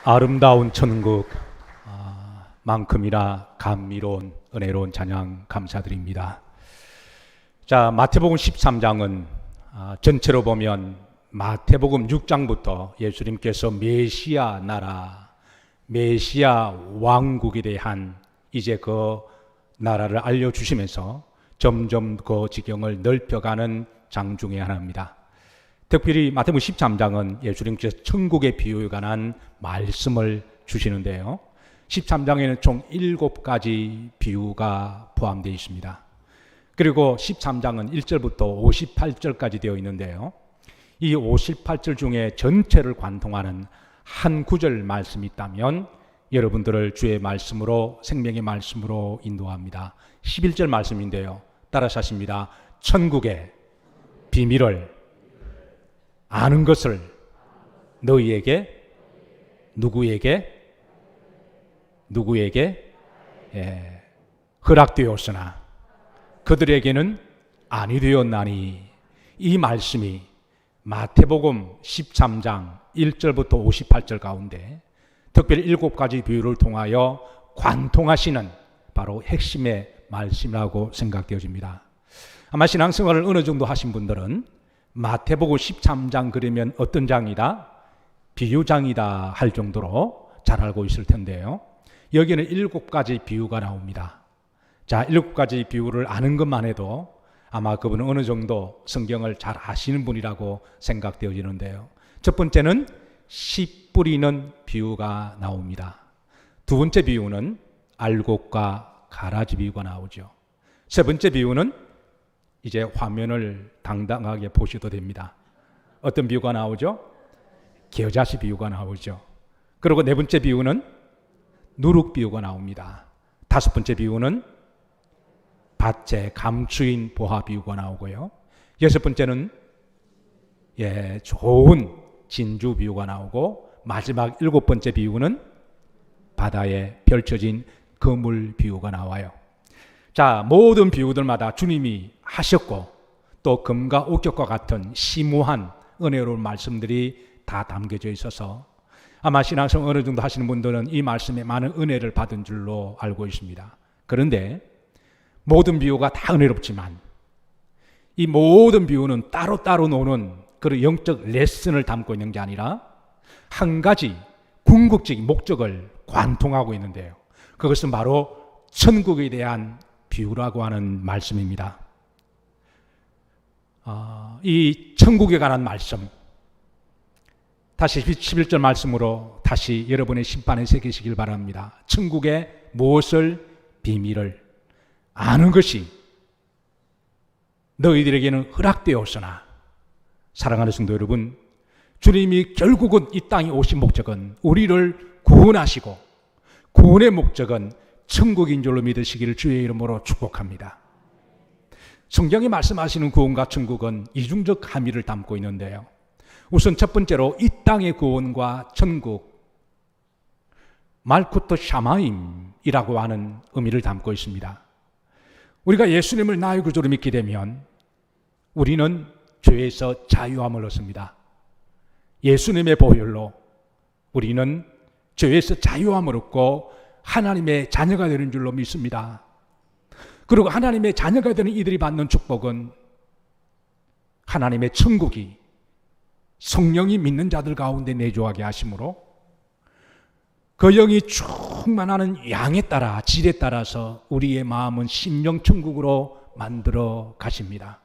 아름다운 천국 만큼이나 감미로운 은혜로운 찬양 감사드립니다. 자, 마태복음 13장은 전체로 보면 마태복음 6장부터 예수님께서 메시아 나라, 메시아 왕국에 대한 이제 그 나라를 알려주시면서 점점 그 지경을 넓혀가는 장 중에 하나입니다. 특별히 마태복음 13장은 예수님께서 천국의 비유에 관한 말씀을 주시는데요. 13장에는 총 7가지 비유가 포함되어 있습니다. 그리고 13장은 1절부터 58절까지 되어 있는데요. 이 58절 중에 전체를 관통하는 한 구절 말씀이 있다면 여러분들을 주의 말씀으로, 생명의 말씀으로 인도합니다. 11절 말씀인데요. 따라서 하십니다. 천국의 비밀을 아는 것을 너희에게 누구에게 허락되었으나 그들에게는 아니 되었나니. 이 말씀이 마태복음 13장 1절부터 58절 가운데 특별히 7가지 비유를 통하여 관통하시는 바로 핵심의 말씀이라고 생각되어집니다. 아마 신앙생활을 어느 정도 하신 분들은 마태복음 13장 그러면 어떤 장이다? 비유장이다 할 정도로 잘 알고 있을 텐데요. 여기는 7가지 비유가 나옵니다. 자, 7가지 비유를 아는 것만 해도 아마 그분은 어느 정도 성경을 잘 아시는 분이라고 생각되어지는데요. 첫 번째는 씨 뿌리는 비유가 나옵니다. 두 번째 비유는 알곡과 가라지 비유가 나오죠. 세 번째 비유는 이제 화면을 당당하게 보셔도 됩니다. 어떤 비유가 나오죠? 겨자씨 비유가 나오죠. 그리고 네 번째 비유는 누룩 비유가 나옵니다. 다섯 번째 비유는 밭에 감추인 보화 비유가 나오고요. 여섯 번째는 좋은 진주 비유가 나오고, 마지막 7번째 비유는 바다에 펼쳐진 그물 비유가 나와요. 자, 모든 비유들마다 주님이 하셨고 또 금과 옥격과 같은 심오한 은혜로운 말씀들이 다 담겨져 있어서 아마 신앙생활 어느 정도 하시는 분들은 이 말씀에 많은 은혜를 받은 줄로 알고 있습니다. 그런데 모든 비유가 다 은혜롭지만 이 모든 비유는 따로따로 노는 그런 영적 레슨을 담고 있는 게 아니라 한 가지 궁극적인 목적을 관통하고 있는데요. 그것은 바로 천국에 대한 비유라고 하는 말씀입니다. 이 천국에 관한 말씀, 다시 11절 말씀으로 다시 여러분의 심판에 새기시길 바랍니다. 천국의 무엇을? 비밀을 아는 것이 너희들에게는 허락되었으나, 사랑하는 성도 여러분, 주님이 결국은 이 땅에 오신 목적은 우리를 구원하시고 구원의 목적은 천국인 줄로 믿으시기를 주의 이름으로 축복합니다. 성경이 말씀하시는 구원과 천국은 이중적 함의를 담고 있는데요. 우선 첫 번째로 이 땅의 구원과 천국, 말쿠토 샤마임이라고 하는 의미를 담고 있습니다. 우리가 예수님을 나의 구주로 믿게 되면 우리는 죄에서 자유함을 얻습니다. 예수님의 보혈로 우리는 죄에서 자유함을 얻고 하나님의 자녀가 되는 줄로 믿습니다. 그리고 하나님의 자녀가 되는 이들이 받는 축복은 하나님의 천국이 성령이 믿는 자들 가운데 내주하게 하심으로 그 영이 충만하는 양에 따라, 질에 따라서 우리의 마음은 심령 천국으로 만들어 가십니다.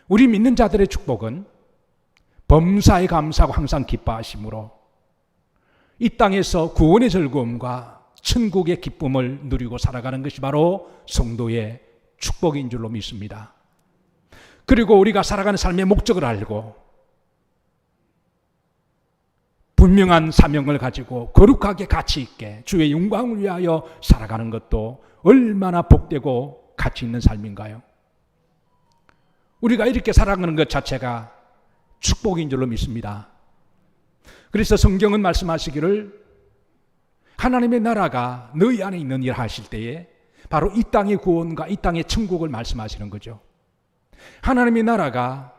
우리 믿는 자들의 축복은 범사에 감사하고 항상 기뻐하심으로 이 땅에서 구원의 즐거움과 천국의 기쁨을 누리고 살아가는 것이 바로 성도의 축복인 줄로 믿습니다. 그리고 우리가 살아가는 삶의 목적을 알고 분명한 사명을 가지고 거룩하게 가치 있게 주의 영광을 위하여 살아가는 것도 얼마나 복되고 가치 있는 삶인가요? 우리가 이렇게 살아가는 것 자체가 축복인 줄로 믿습니다. 그래서 성경은 말씀하시기를 하나님의 나라가 너희 안에 있는 일 하실 때에 바로 이 땅의 구원과 이 땅의 천국을 말씀하시는 거죠. 하나님의 나라가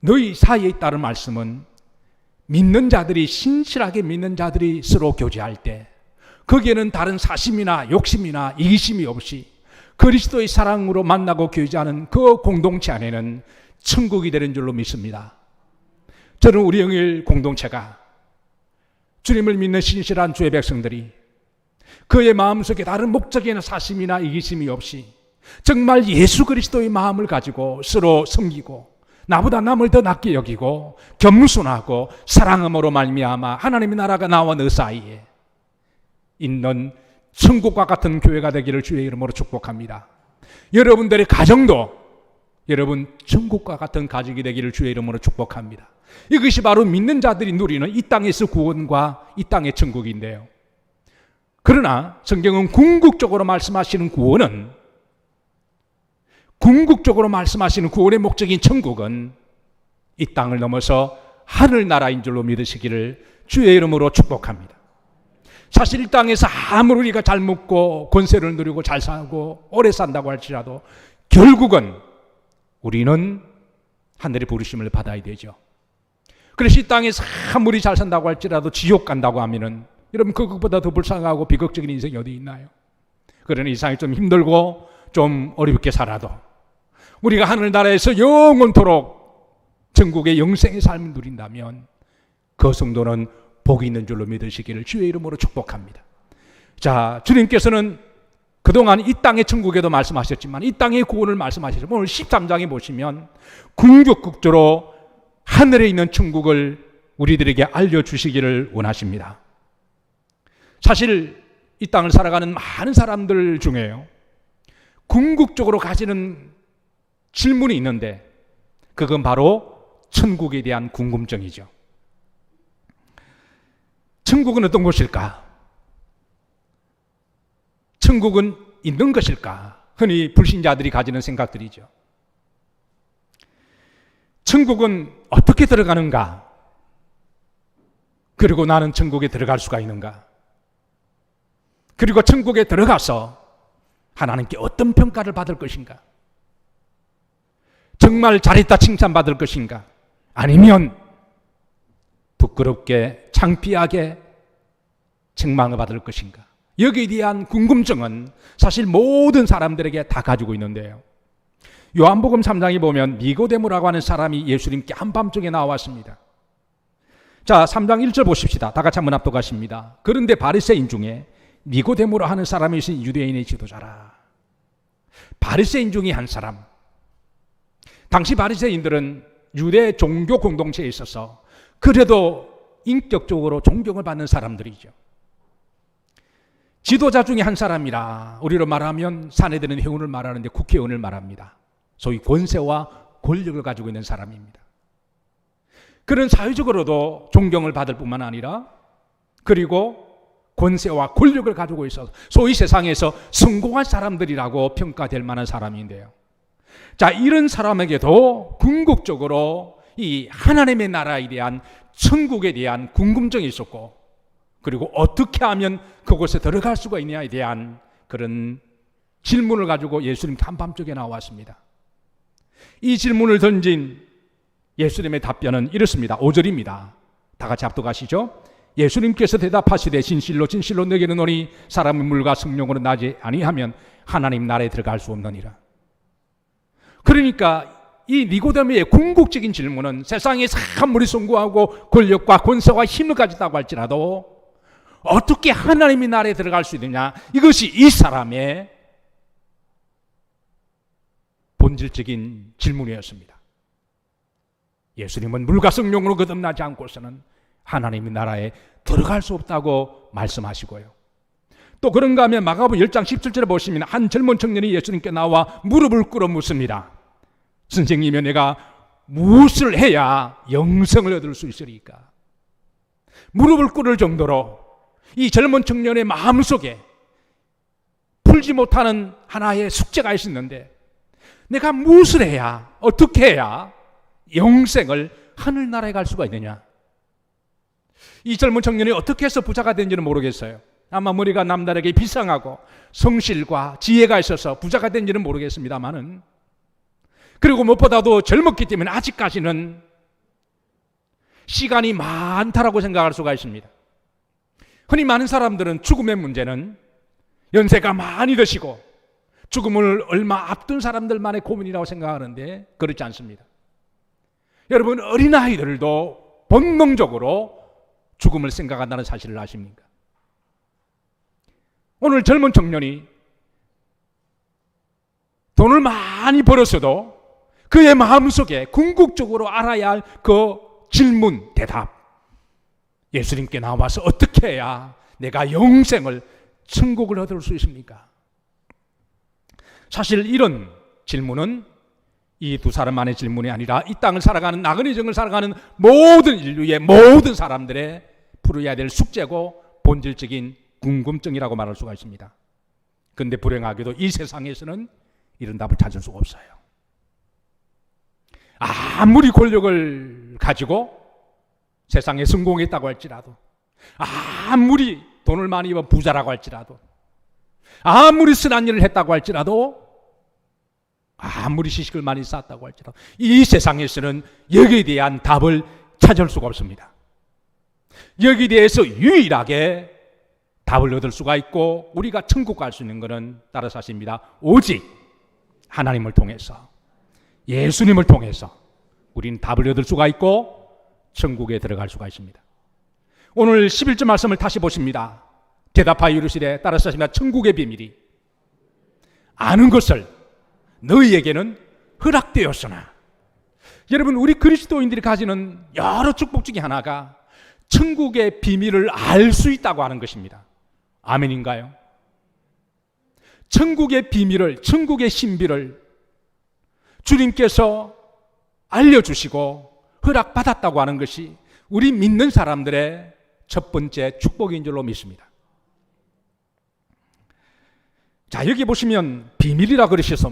너희 사이에 있다는 말씀은 믿는 자들이, 신실하게 믿는 자들이 서로 교제할 때 거기에는 다른 사심이나 욕심이나 이기심이 없이 그리스도의 사랑으로 만나고 교제하는 그 공동체 안에는 천국이 되는 줄로 믿습니다. 저는 우리 영일 공동체가 주님을 믿는 신실한 주의 백성들이 그의 마음속에 다른 목적이나 사심이나 이기심이 없이 정말 예수 그리스도의 마음을 가지고 서로 섬기고 나보다 남을 더 낫게 여기고 겸손하고 사랑함으로 말미암아 하나님의 나라가 나와 너 사이에 있는 천국과 같은 교회가 되기를 주의 이름으로 축복합니다. 여러분들의 가정도 여러분 천국과 같은 가족이 되기를 주의 이름으로 축복합니다. 이것이 바로 믿는 자들이 누리는 이 땅에서 구원과 이 땅의 천국인데요. 그러나 성경은 궁극적으로 말씀하시는 구원은, 궁극적으로 말씀하시는 구원의 목적인 천국은 이 땅을 넘어서 하늘나라인 줄로 믿으시기를 주의 이름으로 축복합니다. 사실 이 땅에서 아무리 우리가 잘 먹고 권세를 누리고 잘 살고 오래 산다고 할지라도 결국은 우리는 하늘의 부르심을 받아야 되죠. 그래서 이 땅에서 아무리 잘 산다고 할지라도 지옥 간다고 하면은 여러분 그것보다 더 불쌍하고 비극적인 인생이 어디 있나요? 그러나 이 세상이 좀 힘들고 좀 어렵게 살아도 우리가 하늘나라에서 영원토록 천국의 영생의 삶을 누린다면 그 성도는 복이 있는 줄로 믿으시기를 주의 이름으로 축복합니다. 자, 주님께서는 그동안 이 땅의 천국에도 말씀하셨지만 이 땅의 구원을 말씀하셨지만 오늘 13장에 보시면 궁극적으로 하늘에 있는 천국을 우리들에게 알려주시기를 원하십니다. 사실 이 땅을 살아가는 많은 사람들 중에요, 궁극적으로 가지는 질문이 있는데 그건 바로 천국에 대한 궁금증이죠. 천국은 어떤 곳일까? 천국은 있는 것일까? 흔히 불신자들이 가지는 생각들이죠. 천국은 어떻게 들어가는가? 그리고 나는 천국에 들어갈 수가 있는가? 그리고 천국에 들어가서 하나님께 어떤 평가를 받을 것인가? 정말 잘했다 칭찬받을 것인가? 아니면 부끄럽게 창피하게 책망을 받을 것인가? 여기에 대한 궁금증은 사실 모든 사람들에게 다 가지고 있는데요. 요한복음 3장에 보면 니고데모라고 하는 사람이 예수님께 한밤중에 나왔습니다. 자, 3장 1절 보십시다. 다 같이 한번 합독하십니다. 그런데 바리새인 중에 니고데모라 하는 사람이 있으니 유대인의 지도자라. 바리새인 중에 한 사람. 당시 바리새인들은 유대 종교 공동체에 있어서 그래도 인격적으로 존경을 받는 사람들이죠. 지도자 중에 한 사람이라 우리로 말하면 사내들은 회원을 말하는데 국회의원을 말합니다. 소위 권세와 권력을 가지고 있는 사람입니다. 그런 사회적으로도 존경을 받을 뿐만 아니라 그리고 권세와 권력을 가지고 있어서 소위 세상에서 성공한 사람들이라고 평가될 만한 사람인데요. 자, 이런 사람에게도 궁극적으로 이 하나님의 나라에 대한 천국에 대한 궁금증이 있었고 그리고 어떻게 하면 그곳에 들어갈 수가 있냐에 대한 그런 질문을 가지고 예수님 한밤중에 나왔습니다. 이 질문을 던진 예수님의 답변은 이렇습니다. 5절입니다. 다 같이 합독하시죠. 예수님께서 대답하시되 진실로 진실로 너희에게 이르노니 사람의 물과 성령으로 나지 아니하면 하나님 나라에 들어갈 수 없느니라. 그러니까 이 니고데모의 궁극적인 질문은 세상에서 아무리 성공하고 권력과 권세와 힘을 가졌다고 할지라도 어떻게 하나님의 나라에 들어갈 수 있느냐, 이것이 이 사람의 본질적인 질문이었습니다. 예수님은 물과 성령으로 거듭나지 않고서는 하나님의 나라에 들어갈 수 없다고 말씀하시고요. 또 그런가 하면 마가복음 10장 17절에 보시면 한 젊은 청년이 예수님께 나와 무릎을 꿇어 묻습니다. 선생님이 내가 무엇을 해야 영생을 얻을 수 있으리까? 무릎을 꿇을 정도로 이 젊은 청년의 마음속에 풀지 못하는 하나의 숙제가 있었는데 내가 무엇을 해야, 어떻게 해야 영생을 하늘나라에 갈 수가 있느냐? 이 젊은 청년이 어떻게 해서 부자가 된지는 모르겠어요. 아마 머리가 남다르게 비상하고 성실과 지혜가 있어서 부자가 된지는 모르겠습니다만은, 그리고 무엇보다도 젊었기 때문에 아직까지는 시간이 많다라고 생각할 수가 있습니다. 흔히 많은 사람들은 죽음의 문제는 연세가 많이 드시고 죽음을 얼마 앞둔 사람들만의 고민이라고 생각하는데 그렇지 않습니다. 여러분, 어린아이들도 본능적으로 죽음을 생각한다는 사실을 아십니까? 오늘 젊은 청년이 돈을 많이 벌었어도 그의 마음속에 궁극적으로 알아야 할 그 질문, 대답, 예수님께 나와서 어떻게 해야 내가 영생을, 천국을 얻을 수 있습니까? 사실 이런 질문은 이 두 사람만의 질문이 아니라 이 땅을 살아가는, 나그네 정을 살아가는 모든 인류의 모든 사람들의 풀어야 될 숙제고 본질적인 궁금증이라고 말할 수가 있습니다. 그런데 불행하게도 이 세상에서는 이런 답을 찾을 수가 없어요. 아무리 권력을 가지고 세상에 성공했다고 할지라도, 아무리 돈을 많이 번 부자라고 할지라도, 아무리 선한 일을 했다고 할지라도, 아무리 지식을 많이 쌓았다고 할지라도 이 세상에서는 여기에 대한 답을 찾을 수가 없습니다. 여기에 대해서 유일하게 답을 얻을 수가 있고 우리가 천국 갈 수 있는 것은 따라서 하십니다. 오직 하나님을 통해서, 예수님을 통해서 우리는 답을 얻을 수가 있고 천국에 들어갈 수가 있습니다. 오늘 11절 말씀을 다시 보십니다. 대답하여 이르시되 따라서 하십니다. 천국의 비밀이 아는 것을 너희에게는 허락되었으나. 여러분, 우리 그리스도인들이 가지는 여러 축복 중에 하나가 천국의 비밀을 알 수 있다고 하는 것입니다. 아멘인가요? 천국의 비밀을, 천국의 신비를 주님께서 알려주시고 허락받았다고 하는 것이 우리 믿는 사람들의 첫 번째 축복인 줄로 믿습니다. 자, 여기 보시면 비밀이라 그러셔서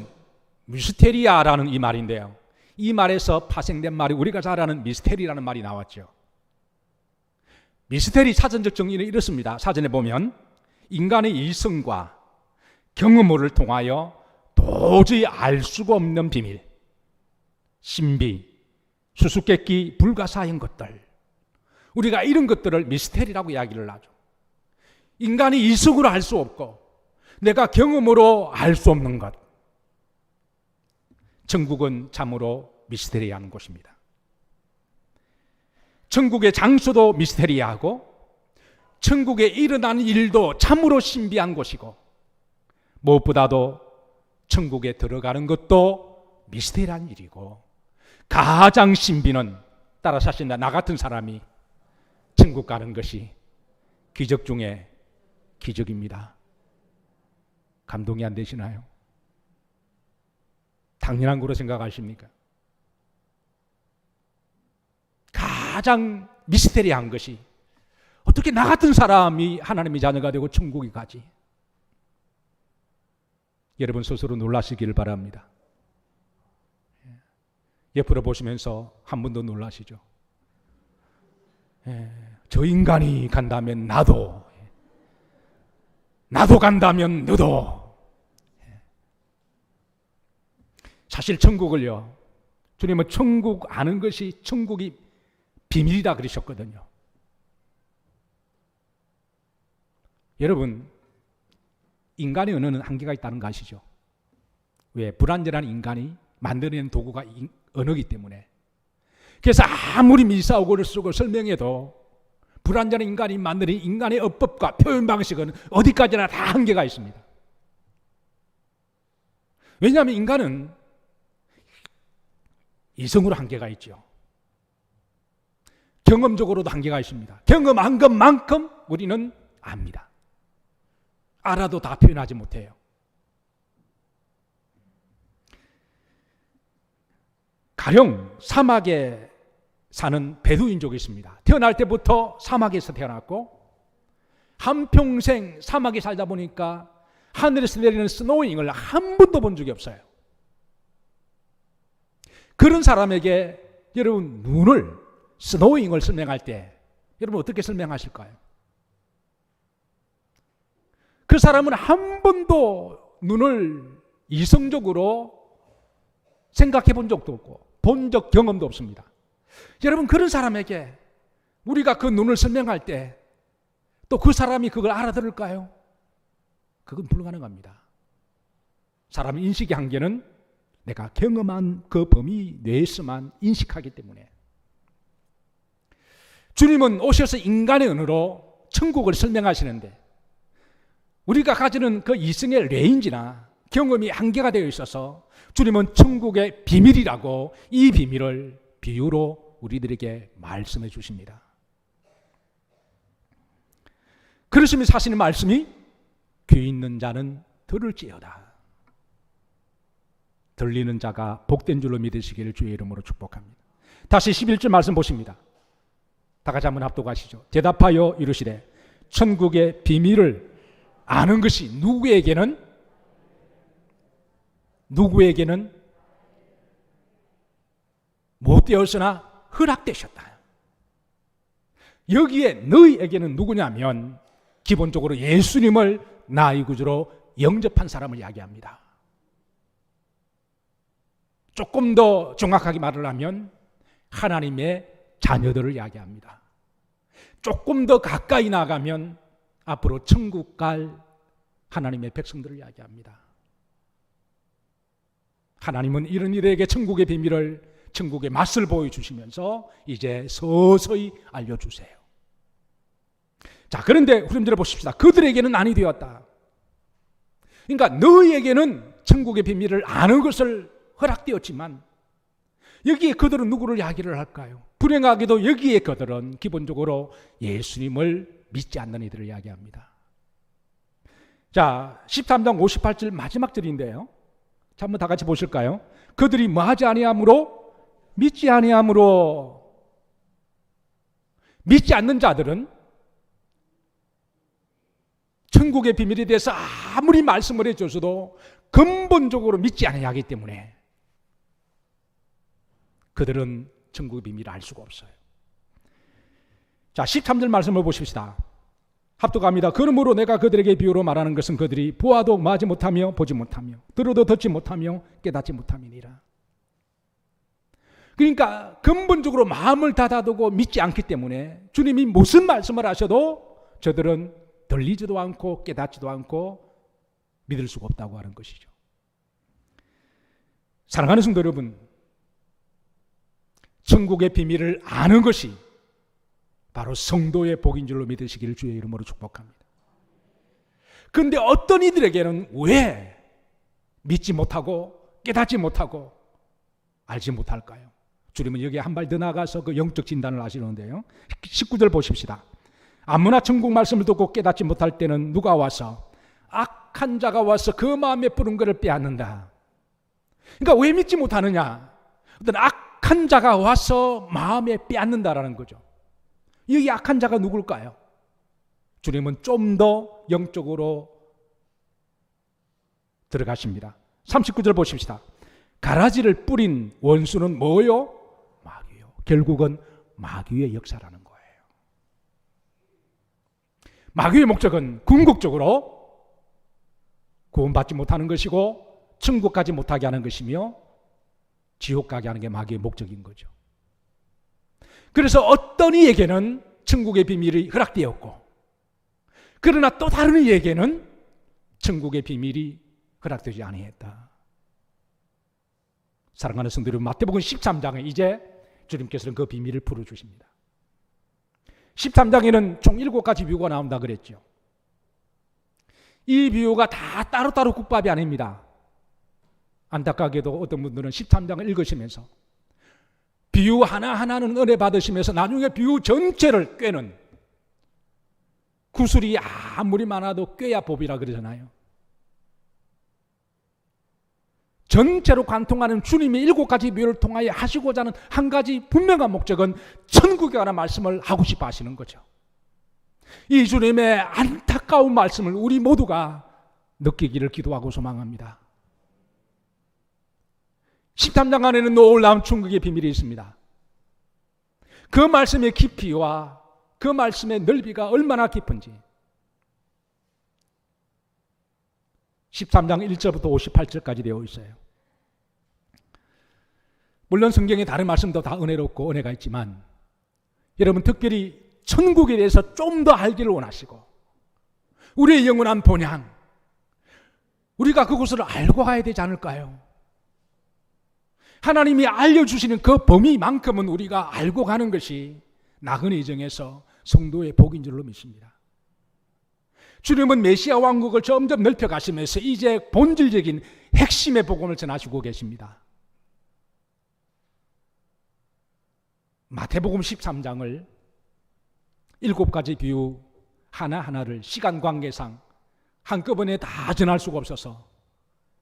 미스테리아라는 이 말인데요, 이 말에서 파생된 말이 우리가 잘 아는 미스테리라는 말이 나왔죠. 미스테리 사전적 정의는 이렇습니다. 사전에 보면 인간의 이성과 경험을 통하여 도저히 알 수가 없는 비밀, 신비, 수수께끼, 불가사한 것들, 우리가 이런 것들을 미스테리라고 이야기를 하죠. 인간이 이성으로 알 수 없고 내가 경험으로 알 수 없는 것, 천국은 참으로 미스테리한 곳입니다. 천국의 장소도 미스테리하고 천국에 일어나는 일도 참으로 신비한 곳이고 무엇보다도 천국에 들어가는 것도 미스테리한 일이고 가장 신비는 따라서 하신다, 나 같은 사람이 천국 가는 것이 기적 중에 기적입니다. 감동이 안 되시나요? 당연한 거로 생각하십니까? 가장 미스테리한 것이 어떻게 나 같은 사람이 하나님의 자녀가 되고 천국에 가지? 여러분 스스로 놀라시기를 바랍니다. 옆으로 보시면서 한 번 더 놀라시죠. 저 인간이 간다면 나도 간다면 너도. 사실 천국을요, 주님은 천국 아는 것이 천국이 비밀이다 그러셨거든요. 여러분, 인간의 언어는 한계가 있다는 거 아시죠? 왜? 불완전한 인간이 만들어낸 도구가 언어이기 때문에. 그래서 아무리 미사오고를 쓰고 설명해도 불완전한 인간이 만드는 인간의 어법과 표현 방식은 어디까지나 다 한계가 있습니다. 왜냐하면 인간은 이성으로 한계가 있죠. 경험적으로도 한계가 있습니다. 경험한 것만큼 우리는 압니다. 알아도 다 표현하지 못해요. 가령 사막에 사는 베두인족이 있습니다. 태어날 때부터 사막에서 태어났고 한평생 사막에 살다 보니까 하늘에서 내리는 스노잉을 한 번도 본 적이 없어요. 그런 사람에게 여러분 눈을, 스노잉을 설명할 때 여러분 어떻게 설명하실까요? 그 사람은 한 번도 눈을 이성적으로 생각해 본 적도 없고 본 적 경험도 없습니다. 여러분 그런 사람에게 우리가 그 눈을 설명할 때 또 그 사람이 그걸 알아들을까요? 그건 불가능합니다. 사람 인식의 한계는 내가 경험한 그 범위 내에서만 인식하기 때문에. 주님은 오셔서 인간의 언어로 천국을 설명하시는데 우리가 가지는 그 이성의 레인지나 경험이 한계가 되어 있어서 주님은 천국의 비밀이라고 이 비밀을 비유로 우리들에게 말씀해 주십니다. 그러시면서 하시는 말씀이 귀 있는 자는 들을지어다. 들리는 자가 복된 줄로 믿으시기를 주의 이름으로 축복합니다. 다시 11절 말씀 보십니다. 다 같이 한번 합독하시죠. 대답하여 이르시되 천국의 비밀을 아는 것이 누구에게는 못 되었으나 허락되셨다. 여기에 너희에게는 누구냐면 기본적으로 예수님을 나의 구주로 영접한 사람을 이야기합니다. 조금 더 정확하게 말을 하면 하나님의 자녀들을 이야기합니다. 조금 더 가까이 나가면 앞으로 천국 갈 하나님의 백성들을 이야기합니다. 하나님은 이런 이들에게 천국의 비밀을, 천국의 맛을 보여주시면서 이제 서서히 알려주세요. 자, 그런데 후렴절에 보십시다. 그들에게는 아니 되었다. 그러니까 너희에게는 천국의 비밀을 아는 것을 허락되었지만 여기에 그들은 누구를 이야기를 할까요? 불행하게도 여기에 그들은 기본적으로 예수님을 믿지 않는 이들을 이야기합니다. 자, 13장 58절 마지막 절인데요. 자, 한번 다 같이 보실까요? 그들이 뭐하지 아니하므로 믿지 아니하므로. 믿지 않는 자들은 천국의 비밀에 대해서 아무리 말씀을 해줘서도 근본적으로 믿지 아니하기 때문에 그들은 천국의 비밀을 알 수가 없어요. 자, 13절 말씀을 보십시다. 합독합니다. 그러므로 내가 그들에게 비유로 말하는 것은 그들이 보아도 마지 못하며 보지 못하며 들어도 듣지 못하며 깨닫지 못함이니라. 그러니까 근본적으로 마음을 닫아두고 믿지 않기 때문에 주님이 무슨 말씀을 하셔도 저들은 들리지도 않고 깨닫지도 않고 믿을 수가 없다고 하는 것이죠. 사랑하는 성도 여러분, 천국의 비밀을 아는 것이 바로 성도의 복인 줄로 믿으시기를 주의 이름으로 축복합니다. 그런데 어떤 이들에게는 왜 믿지 못하고 깨닫지 못하고 알지 못할까요? 주님은 여기에 한 발 더 나가서 그 영적 진단을 하시는데요. 19절 보십시다. 아무나 천국 말씀을 듣고 깨닫지 못할 때는 누가 와서 악한 자가 와서 그 마음에 뿌른 것을 빼앗는다. 그러니까 왜 믿지 못하느냐? 어떤 악한 자가 와서 마음에 빼앗는다라는 거죠. 여기 악한 자가 누굴까요? 주님은 좀 더 영적으로 들어가십니다. 39절 보십시다. 가라지를 뿌린 원수는 뭐요? 마귀요. 결국은 마귀의 역사라는 거예요. 마귀의 목적은 궁극적으로 구원받지 못하는 것이고 천국 가지 못하게 하는 것이며 지옥 가게 하는 게 마귀의 목적인 거죠. 그래서 어떤 이에게는 천국의 비밀이 허락되었고 그러나 또 다른 이에게는 천국의 비밀이 허락되지 아니했다. 사랑하는 성도 여러분, 마태복음 13장에 이제 주님께서는 그 비밀을 풀어주십니다. 13장에는 총 7가지 비유가 나온다 그랬죠. 이 비유가 다 따로따로 국밥이 아닙니다. 안타깝게도 어떤 분들은 13장을 읽으시면서 비유 하나하나는 은혜 받으시면서 나중에 비유 전체를 꿰는, 구슬이 아무리 많아도 꿰야 법이라 그러잖아요. 전체로 관통하는 주님의 7가지 비유를 통하여 하시고자 하는 한 가지 분명한 목적은 천국에 관한 말씀을 하고 싶어 하시는 거죠. 이 주님의 안타까운 말씀을 우리 모두가 느끼기를 기도하고 소망합니다. 13장 안에는 놀라운 천국의 비밀이 있습니다. 그 말씀의 깊이와 그 말씀의 넓이가 얼마나 깊은지 13장 1절부터 58절까지 되어 있어요. 물론 성경에 다른 말씀도 다 은혜롭고 은혜가 있지만 여러분, 특별히 천국에 대해서 좀 더 알기를 원하시고 우리의 영원한 본향, 우리가 그것을 알고 가야 되지 않을까요? 하나님이 알려주시는 그 범위만큼은 우리가 알고 가는 것이 나그네 정에서 성도의 복인 줄로 믿습니다. 주님은 메시아 왕국을 점점 넓혀가시면서 이제 본질적인 핵심의 복음을 전하시고 계십니다. 마태복음 13장을 7가지 비유 하나하나를 시간 관계상 한꺼번에 다 전할 수가 없어서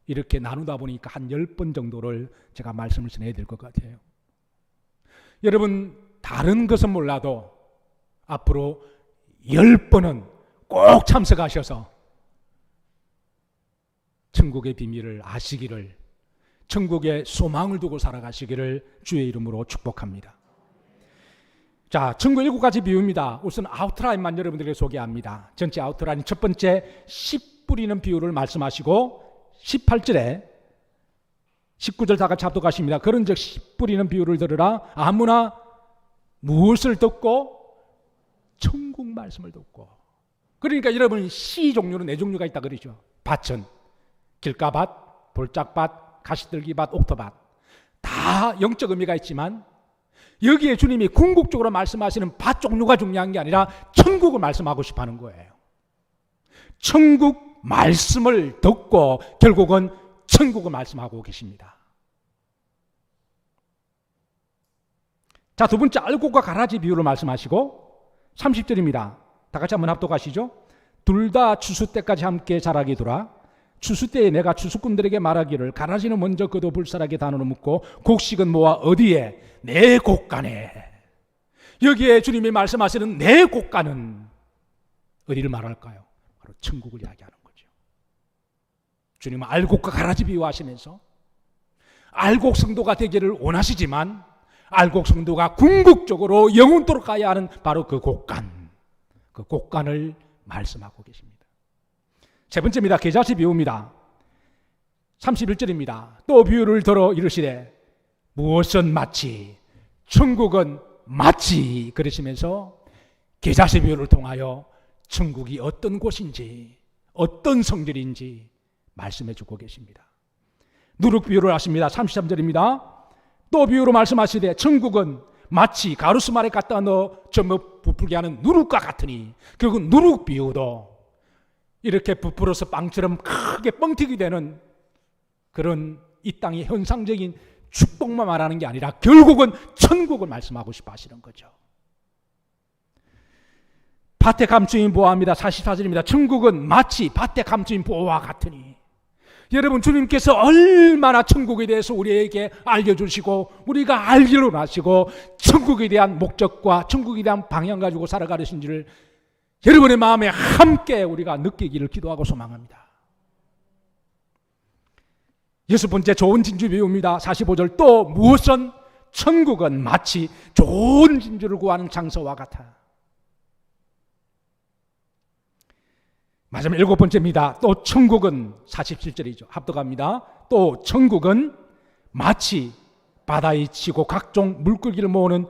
이렇게 나누다 보니까 한 10번 정도를 제가 말씀을 전해야 될 것 같아요. 여러분, 다른 것은 몰라도 앞으로 10번은 꼭 참석하셔서 천국의 비밀을 아시기를, 천국의 소망을 두고 살아가시기를 주의 이름으로 축복합니다. 자, 천국 7가지 비유입니다. 우선 아웃라인만 여러분들에게 소개합니다. 전체 아웃라인 첫 번째, 씨 뿌리는 비유를 말씀하시고 18절에 19절 다 같이 합독하십니다. 그런즉 씨 뿌리는 비유를 들으라. 아무나 무엇을 듣고? 천국 말씀을 듣고. 그러니까 여러분, 씨 종류는 4종류가 있다 그러죠. 밭은 길가밭, 돌짝밭, 가시들기밭, 옥토밭. 다 영적 의미가 있지만 여기에 주님이 궁극적으로 말씀하시는 밭 종류가 중요한 게 아니라 천국을 말씀하고 싶어 하는 거예요. 천국 말씀을 듣고 결국은 천국을 말씀하고 계십니다. 자, 두 번째, 알곡과 가라지 비유를 말씀하시고 30절입니다. 다 같이 한번 합독하시죠. 둘 다 추수 때까지 함께 자라기더라. 추수 때에 내가 추수꾼들에게 말하기를 가라지는 먼저 거둬 불살하게 단으로 묶고 곡식은 모아 어디에? 내 곳간에. 여기에 주님이 말씀하시는 내 곳간은 어디를 말할까요? 바로 천국을 이야기하는 거죠. 주님은 알곡과 가라지 비유하시면서 알곡 성도가 되기를 원하시지만 알곡 성도가 궁극적으로 영원토록 가야 하는 바로 그 곳간, 그 곳간을 말씀하고 계십니다. 세 번째입니다. 계자씨 비유입니다. 31절입니다. 또 비유를 들어 이르시되 무엇은 마치 천국은 마치 그러시면서 계자씨 비유를 통하여 천국이 어떤 곳인지 어떤 성질인지 말씀해 주고 계십니다. 누룩 비유를 하십니다. 33절입니다. 또 비유로 말씀하시되 천국은 마치 가루수말에 갖다 넣어 전부 부풀게 하는 누룩과 같으니, 결국 누룩 비유도 이렇게 부풀어서 빵처럼 크게 뻥튀기 되는 그런 이 땅의 현상적인 축복만 말하는 게 아니라 결국은 천국을 말씀하고 싶어 하시는 거죠. 밭에 감추인 보화입니다. 44절입니다. 천국은 마치 밭에 감추인 보화와 같으니. 여러분, 주님께서 얼마나 천국에 대해서 우리에게 알려주시고 우리가 알기를 원하시고 천국에 대한 목적과 천국에 대한 방향 가지고 살아가르신지를 여러분의 마음에 함께 우리가 느끼기를 기도하고 소망합니다. 여섯 번째, 좋은 진주 비유입니다. 45절. 또 무엇은 천국은 마치 좋은 진주를 구하는 장서와 같아. 마지막 일곱 번째입니다. 또 천국은 47절이죠. 합독합니다. 또 천국은 마치 바다에 치고 각종 물고기를 모으는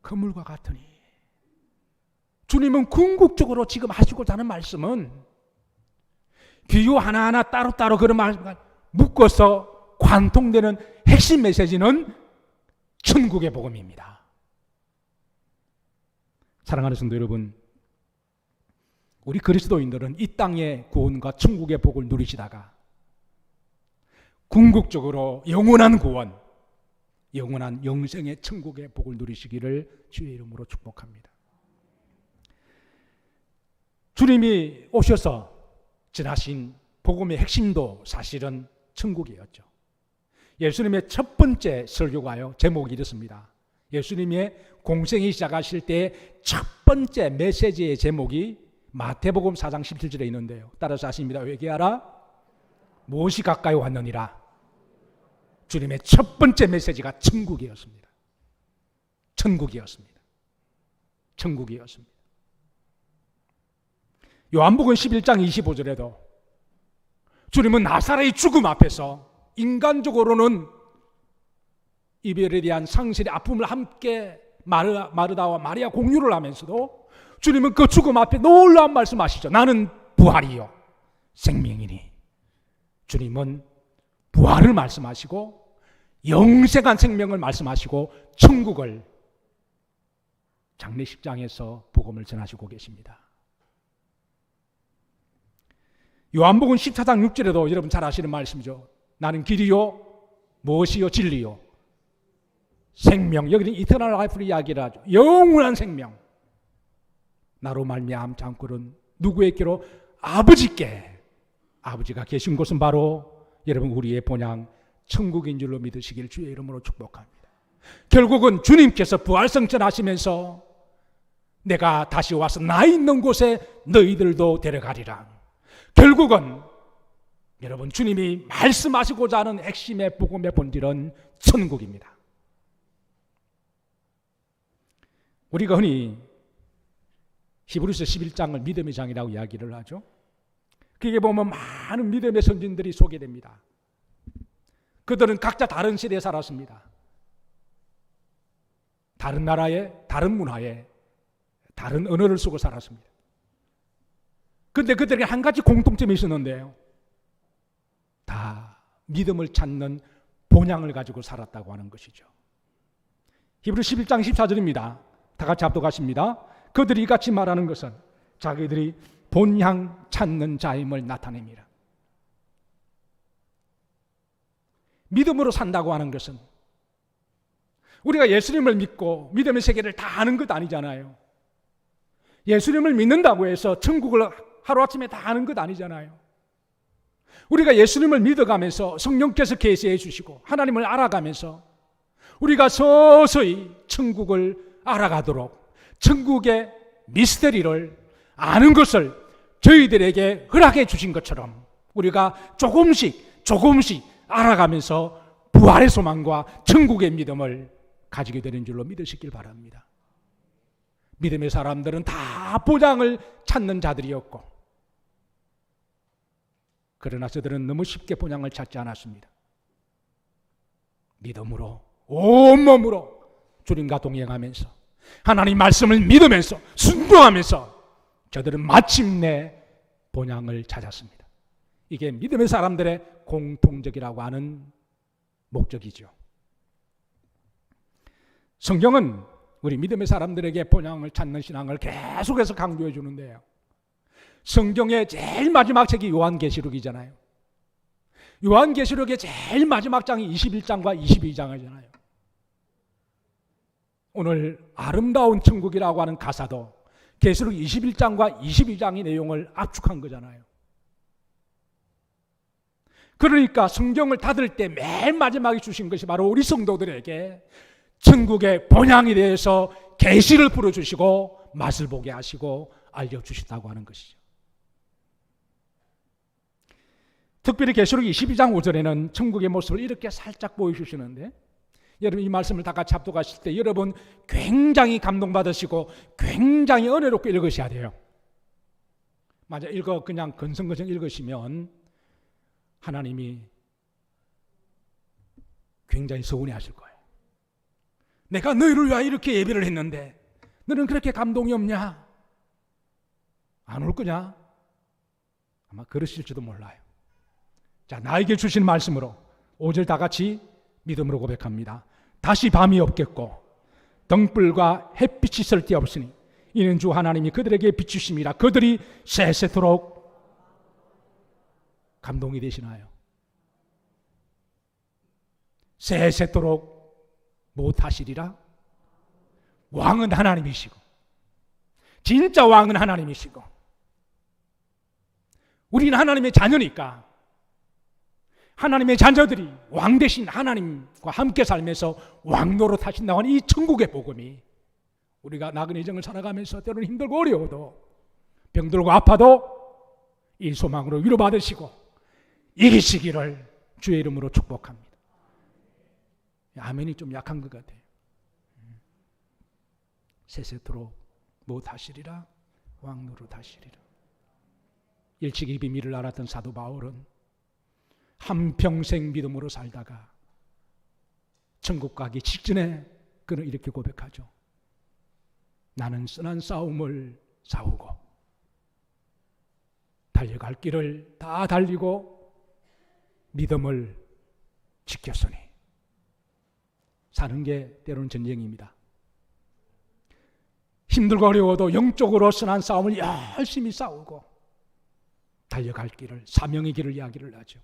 그물과 같으니. 주님은 궁극적으로 지금 하시고자 하는 말씀은 비유 하나하나 따로따로 그런 말을 묶어서 관통되는 핵심 메시지는 천국의 복음입니다. 사랑하는 성도 여러분, 우리 그리스도인들은 이 땅의 구원과 천국의 복을 누리시다가 궁극적으로 영원한 구원, 영원한 영생의 천국의 복을 누리시기를 주의 이름으로 축복합니다. 주님이 오셔서 전하신 복음의 핵심도 사실은 천국이었죠. 예수님의 첫 번째 설교가요, 제목이 이렇습니다. 예수님의 공생이 시작하실 때 첫 번째 메시지의 제목이 마태복음 4장 17절에 있는데요. 따라서 하십니다. 회개하라, 무엇이 가까이 왔느니라. 주님의 첫 번째 메시지가 천국이었습니다. 천국이었습니다. 천국이었습니다. 요한복음 11장 25절에도 주님은 나사렛의 죽음 앞에서 인간적으로는 이별에 대한 상실의 아픔을 함께 마르다와 마리아 공유를 하면서도 주님은 그 죽음 앞에 놀라운 말씀하시죠. 나는 부활이요 생명이니. 주님은 부활을 말씀하시고 영생한 생명을 말씀하시고 천국을 장례식장에서 복음을 전하시고 계십니다. 요한복음 14장 6절에도 여러분 잘 아시는 말씀이죠. 나는 길이요 무엇이요 진리요 생명. 여기는 이터널 라이프를 이야기를 하죠. 영원한 생명. 나로 말미암지 않고는 누구에게로? 아버지께. 아버지가 계신 곳은 바로 여러분 우리의 본향 천국인 줄로 믿으시길 주의 이름으로 축복합니다. 결국은 주님께서 부활승천하시면서 내가 다시 와서 나 있는 곳에 너희들도 데려가리라. 결국은 여러분 주님이 말씀하시고자 하는 핵심의 복음의 본질은 천국입니다. 우리가 흔히 히브리서 11장을 믿음의 장이라고 이야기를 하죠. 거기에 보면 많은 믿음의 선진들이 소개됩니다. 그들은 각자 다른 시대에 살았습니다. 다른 나라에, 다른 문화에, 다른 언어를 쓰고 살았습니다. 그런데 그들에게 한 가지 공통점이 있었는데요. 다 믿음을 찾는 본향을 가지고 살았다고 하는 것이죠. 히브리 11장 14절입니다. 다 같이 합독하십니다. 그들이 이같이 말하는 것은 자기들이 본향 찾는 자임을 나타냅니다. 믿음으로 산다고 하는 것은 우리가 예수님을 믿고 믿음의 세계를 다 아는 것 아니잖아요. 예수님을 믿는다고 해서 천국을 하루아침에 다 아는 것 아니잖아요. 우리가 예수님을 믿어가면서 성령께서 계시해 주시고 하나님을 알아가면서 우리가 서서히 천국을 알아가도록 천국의 미스터리를 아는 것을 저희들에게 허락해 주신 것처럼 우리가 조금씩 알아가면서 부활의 소망과 천국의 믿음을 가지게 되는 줄로 믿으시길 바랍니다. 믿음의 사람들은 다 보장을 찾는 자들이었고 그러나 저들은 너무 쉽게 본향을 찾지 않았습니다. 믿음으로 온몸으로 주님과 동행하면서 하나님 말씀을 믿으면서 순종하면서 저들은 마침내 본향을 찾았습니다. 이게 믿음의 사람들의 공통적이라고 하는 목적이죠. 성경은 우리 믿음의 사람들에게 본향을 찾는 신앙을 계속해서 강조해 주는데요. 성경의 제일 마지막 책이 요한계시록이잖아요. 요한계시록의 제일 마지막 장이 21장과 22장이잖아요. 오늘 아름다운 천국이라고 하는 가사도 계시록 21장과 22장의 내용을 압축한 거잖아요. 그러니까 성경을 닫을 때 맨 마지막에 주신 것이 바로 우리 성도들에게 천국의 본향에 대해서 계시를 풀어주시고 맛을 보게 하시고 알려주시다고 하는 것이죠. 특별히 계시록 22장 5절에는 천국의 모습을 이렇게 살짝 보여주시는데 여러분 이 말씀을 다 같이 합독하실 때 여러분 굉장히 감동받으시고 굉장히 은혜롭게 읽으셔야 돼요. 맞아, 그냥 건성건성 읽으시면 하나님이 굉장히 서운해 하실 거예요. 내가 너희를 위하여 이렇게 예배를 했는데 너는 그렇게 감동이 없냐? 안 올 거냐? 아마 그러실지도 몰라요. 자, 나에게 주신 말씀으로 5절 다 같이 믿음으로 고백합니다. 다시 밤이 없겠고 등불과 햇빛이 쓸데없으니 이는 주 하나님이 그들에게 비추심이라. 그들이 세세토록 감동이 되시나요? 세세토록 못하시리라. 왕은 하나님이시고 진짜 왕은 하나님이시고 우리는 하나님의 자녀니까 하나님의 자녀들이 왕 대신 하나님과 함께 살면서 왕노릇 하신다고 하는 이 천국의 복음이 우리가 나그네 정을 살아가면서 때로는 힘들고 어려워도 병들고 아파도 이 소망으로 위로받으시고 이기시기를 주의 이름으로 축복합니다. 아멘이 좀 약한 것 같아요. 세세토록 못하시리라. 왕노릇 하시리라. 일찍이 비밀을 알았던 사도 바울은 한평생 믿음으로 살다가 천국 가기 직전에 그는 이렇게 고백하죠. 나는 선한 싸움을 싸우고 달려갈 길을 다 달리고 믿음을 지켰으니. 사는 게 때로는 전쟁입니다. 힘들고 어려워도 영적으로 선한 싸움을 열심히 싸우고 달려갈 길을, 사명의 길을 이야기를 하죠.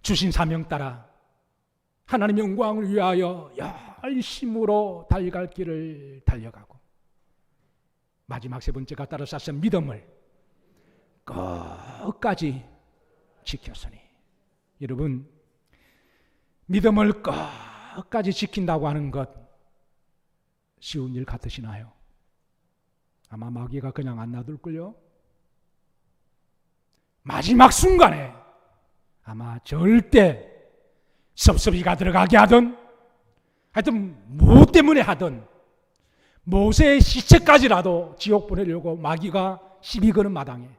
주신 사명 따라 하나님의 영광을 위하여 열심으로 달려갈 길을 달려가고, 마지막 세 번째가 따라서 믿음을 끝까지 지켰으니. 여러분, 믿음을 끝까지 지킨다고 하는 것 쉬운 일 같으시나요? 아마 마귀가 그냥 안 놔둘걸요? 마지막 순간에 아마 절대 섭섭이가 들어가게 하든, 하여튼 무엇 때문에 하든 모세의 시체까지라도 지옥 보내려고 마귀가 시비 거는 마당에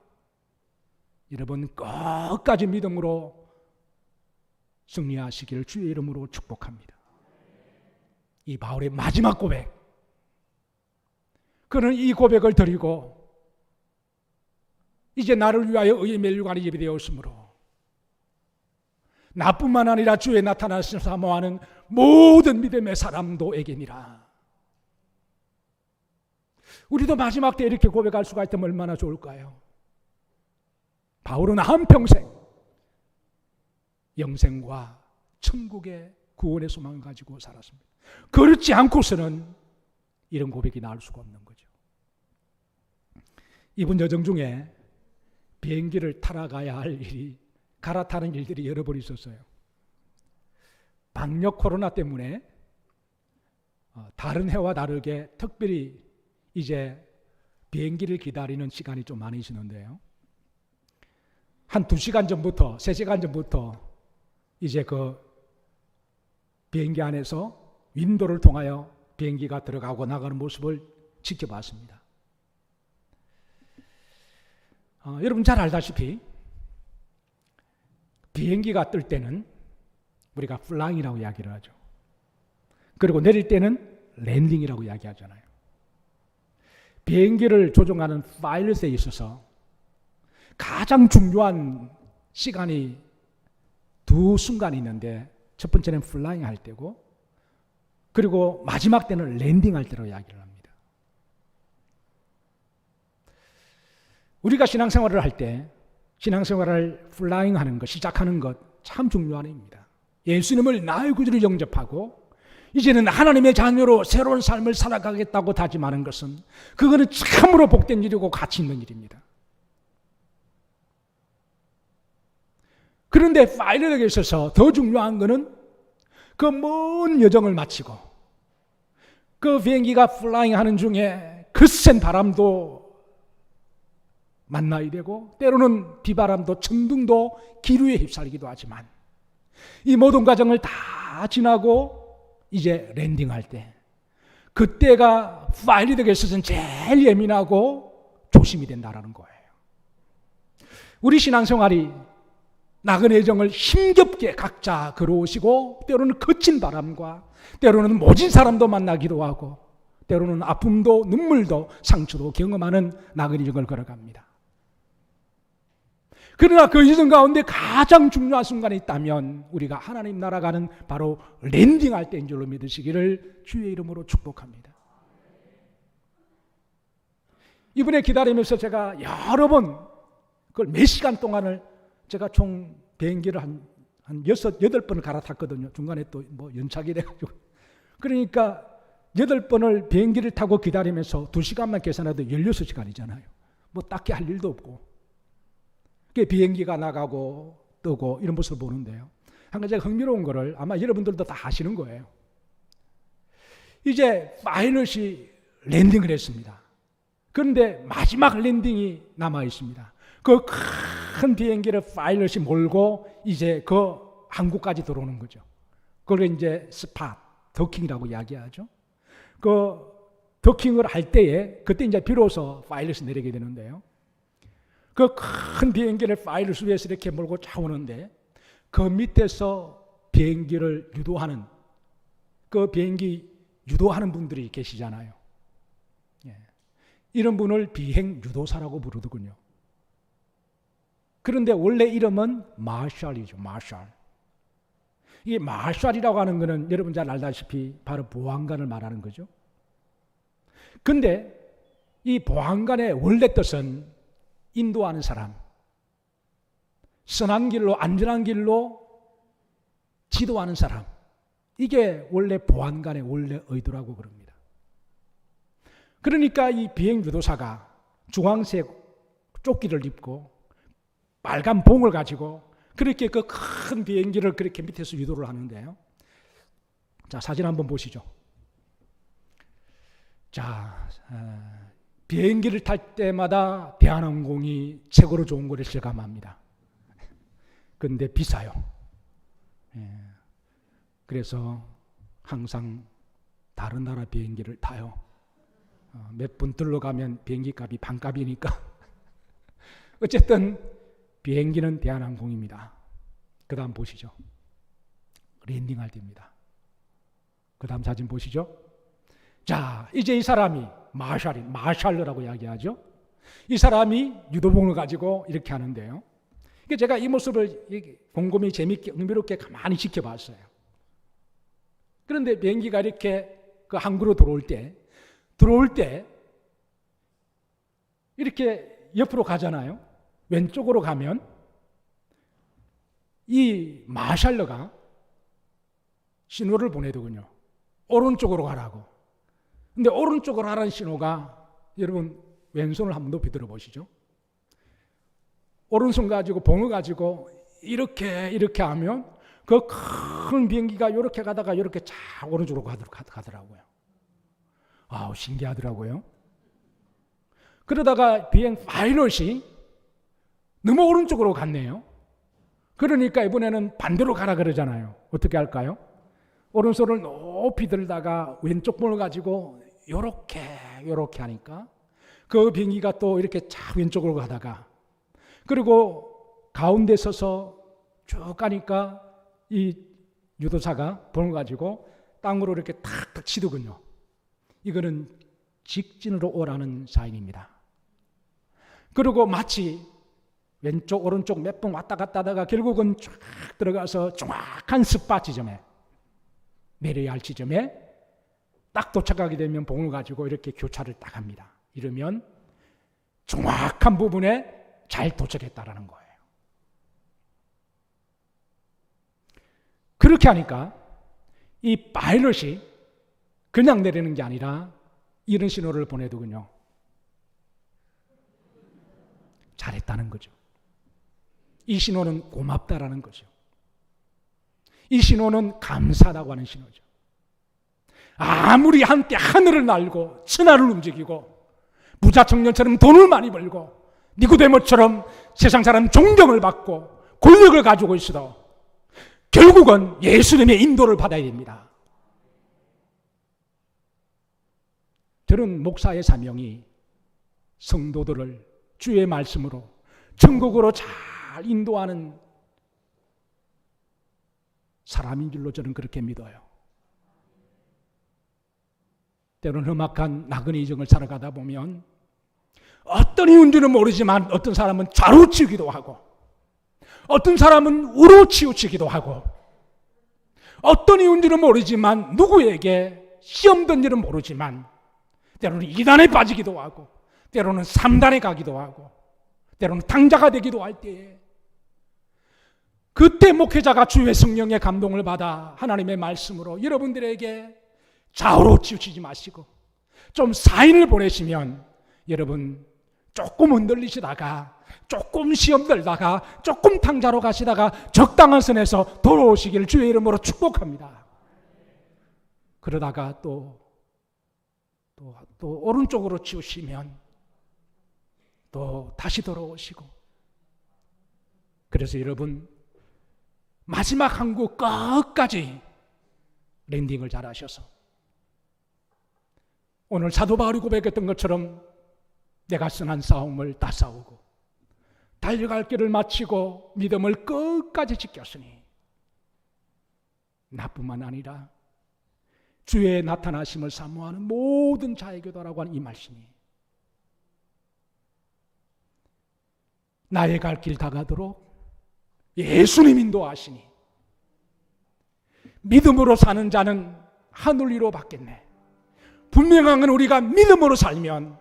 여러분 끝까지 믿음으로 승리하시기를 주의 이름으로 축복합니다. 이 바울의 마지막 고백, 그는 이 고백을 드리고 이제 나를 위하여 의의 멸류관이 예비되었으므로 나뿐만 아니라 주의 나타나신 사모하는 모든 믿음의 사람도에게니라. 우리도 마지막 때 이렇게 고백할 수가 있다면 얼마나 좋을까요? 바울은 한평생 영생과 천국의 구원의 소망을 가지고 살았습니다. 그렇지 않고서는 이런 고백이 나올 수가 없는 거죠. 이분 여정 중에 비행기를 타러 가야 할 일이, 갈아타는 일들이 여러 번 있었어요. 방역 코로나 때문에 다른 해와 다르게 특별히 이제 비행기를 기다리는 시간이 좀 많으시는데요. 한 2시간 전부터, 3시간 전부터 이제 그 비행기 안에서 윈도를 통하여 비행기가 들어가고 나가는 모습을 지켜봤습니다. 여러분 잘 알다시피 비행기가 뜰 때는 우리가 플라잉이라고 이야기를 하죠. 그리고 내릴 때는 랜딩이라고 이야기하잖아요. 비행기를 조종하는 파일럿에 있어서 가장 중요한 시간이 두 순간이 있는데, 첫 번째는 플라잉 할 때고, 그리고 마지막 때는 랜딩 할 때로 이야기를 합니다. 우리가 신앙생활을 할 때, 신앙생활을 플라잉 하는 것, 시작하는 것 참 중요한 일입니다. 예수님을 나의 구주로 영접하고 이제는 하나님의 자녀로 새로운 삶을 살아가겠다고 다짐하는 것은, 그거는 참으로 복된 일이고 가치 있는 일입니다. 그런데 파일럿에게 있어서 더 중요한 것은 그 먼 여정을 마치고 그 비행기가 플라잉 하는 중에 거센 바람도 만나야 되고, 때로는 비바람도 천둥도 기류에 휩싸이기도 하지만, 이 모든 과정을 다 지나고 이제 랜딩할 때, 그때가 파일럿에게 있어서는 제일 예민하고 조심이 된다는 거예요. 우리 신앙생활이 나그네 여정을 힘겹게 각자 걸어오시고, 때로는 거친 바람과 때로는 모진 사람도 만나기도 하고, 때로는 아픔도 눈물도 상처도 경험하는 나그네 여정을 걸어갑니다. 그러나 그 여정 가운데 가장 중요한 순간이 있다면 우리가 하나님 나라 가는 바로 랜딩할 때인 줄로 믿으시기를 주의 이름으로 축복합니다. 이번에 기다리면서 제가 여러 번, 그걸 몇 시간 동안을 제가 총 비행기를 한 6, 8번을 갈아탔거든요. 중간에 또 뭐 연착이 돼가지고. 그러니까 8번을 비행기를 타고 기다리면서 2시간만 계산해도 16시간이잖아요. 뭐 딱히 할 일도 없고. 비행기가 나가고 뜨고 이런 모습을 보는데요. 한 가지 흥미로운 거를 아마 여러분들도 다 아시는 거예요. 이제 파일럿이 랜딩을 했습니다. 그런데 마지막 랜딩이 남아 있습니다. 그 큰 비행기를 파일럿이 몰고 이제 그 항구까지 들어오는 거죠. 그걸 이제 스팟, 더킹이라고 이야기하죠. 그 더킹을 할 때에 그때 이제 비로소 파일럿이 내리게 되는데요. 그 큰 비행기를 파일럿 위에서 이렇게 몰고 차 오는데, 그 밑에서 비행기를 유도하는, 그 비행기 유도하는 분들이 계시잖아요. 이런 분을 비행 유도사라고 부르더군요. 그런데 원래 이름은 마샬이죠. 마샬. 이 마샬이라고 하는 것은 여러분 잘 알다시피 바로 보안관을 말하는 거죠. 근데 이 보안관의 원래 뜻은 인도하는 사람, 선한 길로, 안전한 길로 지도하는 사람, 이게 원래 보안관의 원래 의도라고 그럽니다. 그러니까 이 비행 유도사가 주황색 조끼를 입고 빨간 봉을 가지고 그렇게 그 큰 비행기를 그렇게 밑에서 유도를 하는데요. 자, 사진 한번 보시죠. 자, 비행기를 탈 때마다 대한항공이 최고로 좋은 거를 실감합니다. 근데 비싸요. 그래서 항상 다른 나라 비행기를 타요. 몇 분 들러가면 비행기 값이 반값이니까. 어쨌든 비행기는 대한항공입니다. 그 다음 보시죠. 랜딩할 때입니다. 그 다음 사진 보시죠. 자, 이제 이 사람이 마샬러라고 이야기하죠. 이 사람이 유도봉을 가지고 이렇게 하는데요. 제가 이 모습을 곰곰이 재밌게 흥미롭게 가만히 지켜봤어요. 그런데 비행기가 이렇게 그 항구로 들어올 때 이렇게 옆으로 가잖아요. 왼쪽으로 가면 이 마샬러가 신호를 보내더군요. 오른쪽으로 가라고. 근데 오른쪽으로 가라는 신호가 여러분 왼손을 한번 높이 들어보시죠. 오른손 가지고 봉을 가지고 이렇게 하면 그 큰 비행기가 이렇게 가다가 이렇게 쫙 오른쪽으로 가더라고요. 아우, 신기하더라고요. 그러다가 비행 파일럿이 너무 오른쪽으로 갔네요. 그러니까 이번에는 반대로 가라 그러잖아요. 어떻게 할까요? 오른손을 높이 들다가 왼쪽 봉을 가지고 요렇게 하니까 그 비행기가 또 이렇게 쫙 왼쪽으로 가다가 그리고 가운데 서서 쭉 가니까 이 유도사가 봉을 가지고 땅으로 이렇게 탁탁 치더군요. 이거는 직진으로 오라는 사인입니다. 그리고 마치 왼쪽 오른쪽 몇 번 왔다 갔다 하다가 결국은 쫙 들어가서 정확한 스팟 지점에 내려야 할 지점에 딱 도착하게 되면 봉을 가지고 이렇게 교차를 딱 합니다. 이러면 정확한 부분에 잘 도착했다라는 거예요. 그렇게 하니까 이 파일럿이 그냥 내리는 게 아니라 이런 신호를 보내더군요. 잘했다는 거죠. 이 신호는 고맙다라는 거죠. 이 신호는 감사하다고 하는 신호죠. 아무리 한때 하늘을 날고 천하를 움직이고 부자 청년처럼 돈을 많이 벌고 니고데모처럼 세상 사람 존경을 받고 권력을 가지고 있어도 결국은 예수님의 인도를 받아야 됩니다. 저는 목사의 사명이 성도들을 주의 말씀으로 천국으로 잘 인도하는 사람인 줄로 저는 그렇게 믿어요. 때로는 험악한 나그네 인생을 살아가다 보면 어떤 이유인지는 모르지만 어떤 사람은 좌우치기도 하고 어떤 사람은 우로치우치기도 하고 어떤 이유인지는 모르지만 누구에게 시험 던지는 모르지만 때로는 2단에 빠지기도 하고 때로는 3단에 가기도 하고 때로는 당자가 되기도 할 때에 그때 목회자가 주의 성령의 감동을 받아 하나님의 말씀으로 여러분들에게 좌우로 치우치지 마시고 좀 사인을 보내시면 여러분 조금 흔들리시다가 조금 시험 들다가 조금 탕자로 가시다가 적당한 선에서 돌아오시기를 주의 이름으로 축복합니다. 그러다가 또 오른쪽으로 치우시면 또 다시 돌아오시고 그래서 여러분 마지막 항구 끝까지 랜딩을 잘 하셔서 오늘 사도 바울이 고백했던 것처럼 내가 선한 싸움을 다 싸우고 달려갈 길을 마치고 믿음을 끝까지 지켰으니 나뿐만 아니라 주의 나타나심을 사모하는 모든 자에게도라고 하는 이 말씀이 나의 갈 길 다가도록 예수님 인도하시니 믿음으로 사는 자는 하늘 위로 받겠네. 분명한 건 우리가 믿음으로 살면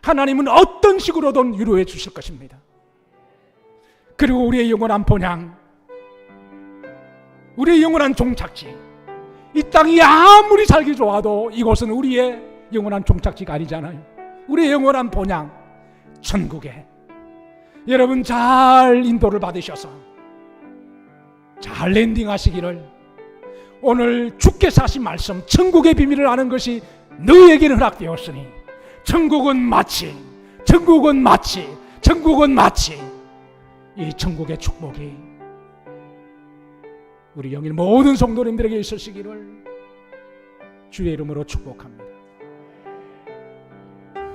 하나님은 어떤 식으로든 위로해 주실 것입니다. 그리고 우리의 영원한 본향, 우리의 영원한 종착지, 이 땅이 아무리 살기 좋아도 이곳은 우리의 영원한 종착지가 아니잖아요. 우리의 영원한 본향, 천국에 여러분 잘 인도를 받으셔서 잘 랜딩하시기를, 오늘 주께서 하신 말씀 천국의 비밀을 아는 것이 너희에게는 허락되었으니 천국은 마치 이 천국의 축복이 우리 영일 모든 성도님들에게 있으시기를 주의 이름으로 축복합니다.